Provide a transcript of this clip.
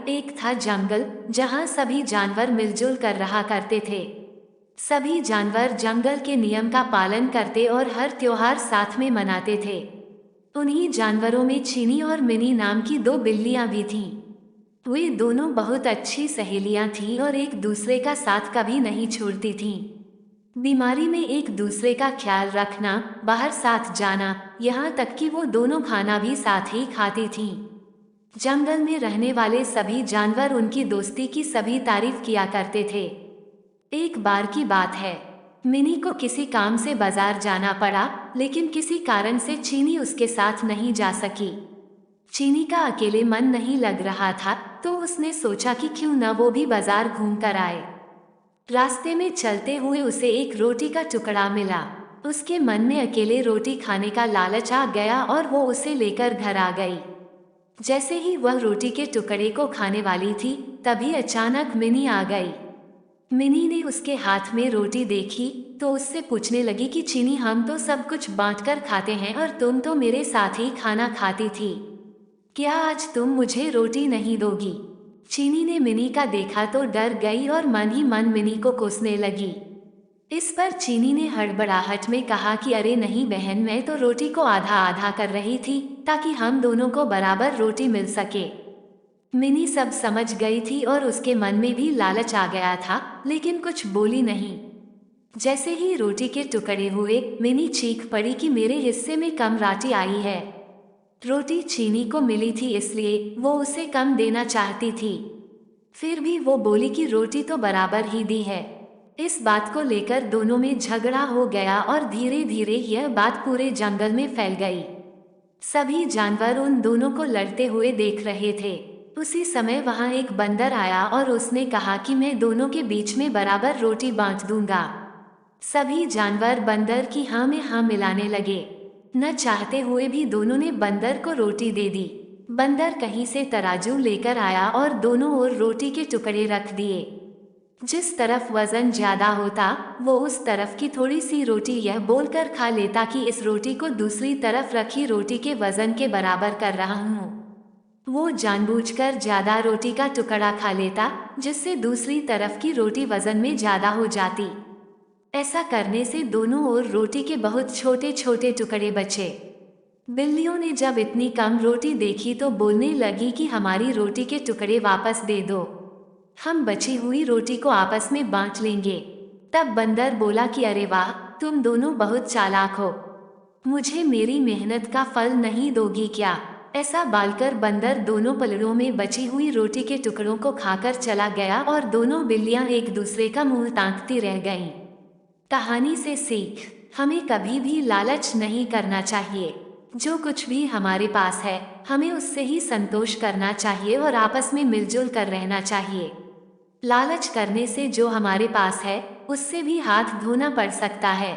एक था जंगल जहां सभी जानवर मिलजुल कर रहा करते थे। सभी जानवर जंगल के नियम का पालन करते और हर त्योहार साथ में मनाते थे। उन्हीं जानवरों में चीनी और मिनी नाम की दो बिल्लियां भी थीं। वे दोनों बहुत अच्छी सहेलियां थीं और एक दूसरे का साथ कभी नहीं छोड़ती थीं। बीमारी में एक दूसरे का ख्याल रखना, बाहर साथ जाना, यहाँ तक कि वो दोनों खाना भी साथ ही खाती थीं। जंगल में रहने वाले सभी जानवर उनकी दोस्ती की सभी तारीफ किया करते थे। एक बार की बात है, मिनी को किसी काम से बाजार जाना पड़ा, लेकिन किसी कारण से चीनी उसके साथ नहीं जा सकी। चीनी का अकेले मन नहीं लग रहा था, तो उसने सोचा कि क्यों न वो भी बाजार घूम कर आए। रास्ते में चलते हुए उसे एक रोटी का टुकड़ा मिला। उसके मन में अकेले रोटी खाने का लालच आ गया और वो उसे लेकर घर आ गई। जैसे ही वह रोटी के टुकड़े को खाने वाली थी, तभी अचानक मिनी आ गई। मिनी ने उसके हाथ में रोटी देखी तो उससे पूछने लगी कि चीनी, हम तो सब कुछ बांटकर खाते हैं और तुम तो मेरे साथ ही खाना खाती थी। क्या आज तुम मुझे रोटी नहीं दोगी? चीनी ने मिनी का देखा तो डर गई और मन ही मन मिनी को कोसने लगी। इस पर चीनी ने हड़बड़ाहट में कहा कि अरे नहीं बहन, मैं तो रोटी को आधा आधा कर रही थी ताकि हम दोनों को बराबर रोटी मिल सके। मिनी सब समझ गई थी और उसके मन में भी लालच आ गया था, लेकिन कुछ बोली नहीं। जैसे ही रोटी के टुकड़े हुए, मिनी चीख पड़ी कि मेरे हिस्से में कम रोटी आई है। रोटी चीनी को मिली थी इसलिए वो उसे कम देना चाहती थी। फिर भी वो बोली कि रोटी तो बराबर ही दी है। इस बात को लेकर दोनों में झगड़ा हो गया और धीरे धीरे यह बात पूरे जंगल में फैल गई। सभी जानवर उन दोनों को लड़ते हुए देख रहे थे। उसी समय वहां एक बंदर आया और उसने कहा कि मैं दोनों के बीच में बराबर रोटी बांट दूंगा। सभी जानवर बंदर की हाँ में हाँ मिलाने लगे। न चाहते हुए भी दोनों ने बंदर को रोटी दे दी। बंदर कहीं से तराजू लेकर आया और दोनों ओर रोटी के टुकड़े रख दिए। जिस तरफ वजन ज्यादा होता, वो उस तरफ की थोड़ी सी रोटी यह बोलकर खा लेता कि इस रोटी को दूसरी तरफ रखी रोटी के वजन के बराबर कर रहा हूँ। वो जानबूझकर ज्यादा रोटी का टुकड़ा खा लेता, जिससे दूसरी तरफ की रोटी वजन में ज्यादा हो जाती। ऐसा करने से दोनों ओर रोटी के बहुत छोटे छोटे टुकड़े बचे। बिल्लियों ने जब इतनी कम रोटी देखी तो बोलने लगी कि हमारी रोटी के टुकड़े वापस दे दो, हम बची हुई रोटी को आपस में बांट लेंगे। तब बंदर बोला कि अरे वाह, तुम दोनों बहुत चालाक हो, मुझे मेरी मेहनत का फल नहीं दोगी क्या? ऐसा बोलकर बंदर दोनों पलड़ों में बची हुई रोटी के टुकड़ों को खाकर चला गया और दोनों बिल्लियां एक दूसरे का मुंह ताकती रह गईं। कहानी से सीख, हमें कभी भी लालच नहीं करना चाहिए। जो कुछ भी हमारे पास है, हमें उससे ही संतोष करना चाहिए और आपस में मिलजुल कर रहना चाहिए। लालच करने से जो हमारे पास है, उससे भी हाथ धोना पड़ सकता है।